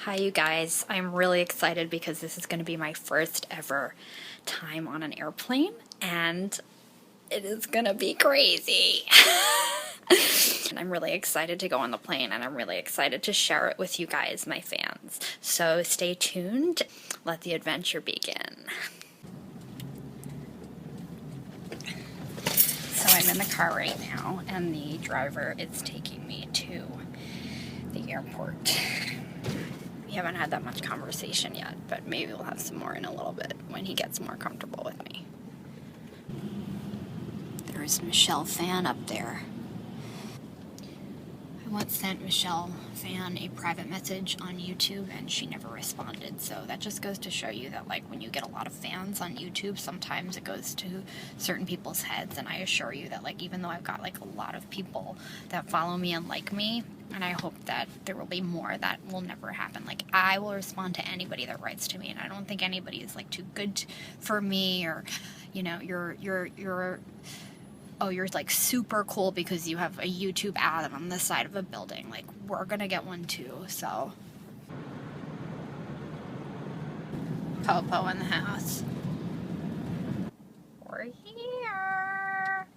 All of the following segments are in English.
Hi you guys, I'm really excited because this is going to be my first ever time on an airplane and it is going to be crazy. And I'm really excited to go on the plane and I'm really excited to share it with you guys, my fans. So stay tuned, let the adventure begin. So I'm in the car right now and the driver is taking me to the airport. We haven't had that much conversation yet, but maybe we'll have some more in a little bit when he gets more comfortable with me. There's Michelle Fan up there. I once sent Michelle Fan a private message on YouTube and she never responded, so that just goes to show you that like when you get a lot of fans on YouTube, sometimes it goes to certain people's heads, and I assure you that like even though I've got like a lot of people that follow me and like me, and I hope that there will be more, that will never happen. Like, I will respond to anybody that writes to me, and I don't think anybody is like too good for me, or, you know, you're like super cool because you have a YouTube ad on the side of a building. Like, we're gonna get one too, so. Popo in the house. We're here.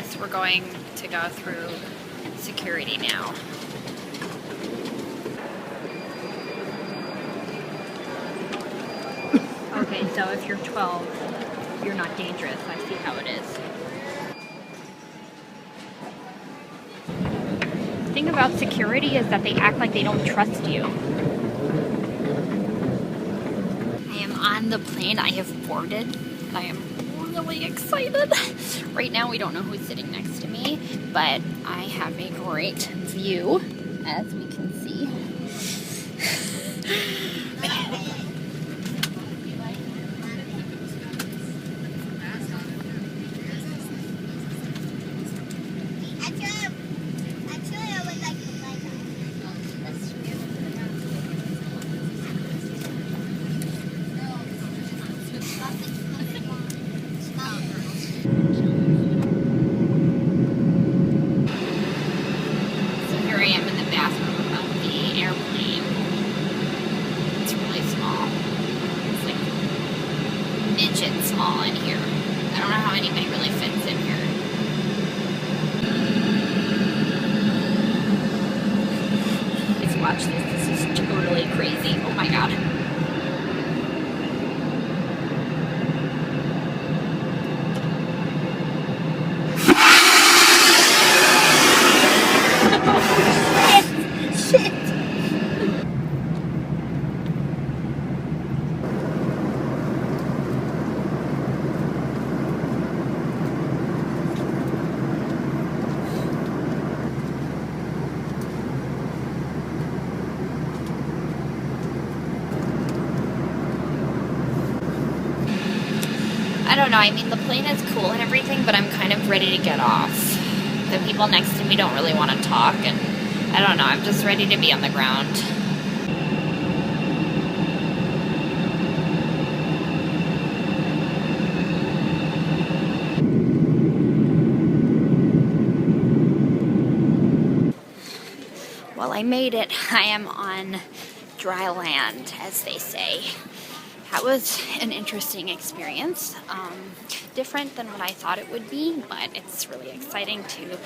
So we're going to go through security now. Okay, so if you're 12, you're not dangerous. I see how it is. The thing about security is that they act like they don't trust you. I am on the plane. I have boarded. I am really excited. Right now we don't know who's sitting next to me, but I have a great view, as we can see. Midget small in here. I don't know how anybody really fits in here. Let's watch this. This is totally crazy. Oh my god. Shit. I don't know, I mean, the plane is cool and everything, but I'm kind of ready to get off. The people next to me don't really want to talk, and I don't know, I'm just ready to be on the ground. Well, I made it. I am on dry land, as they say. That was an interesting experience, different than what I thought it would be, but it's really exciting to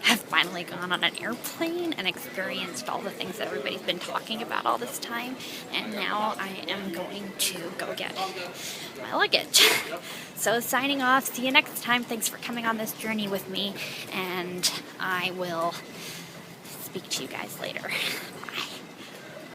have finally gone on an airplane and experienced all the things that everybody's been talking about all this time, and now I am going to go get my luggage. So signing off, see you next time. Thanks for coming on this journey with me, and I will speak to you guys later. Bye.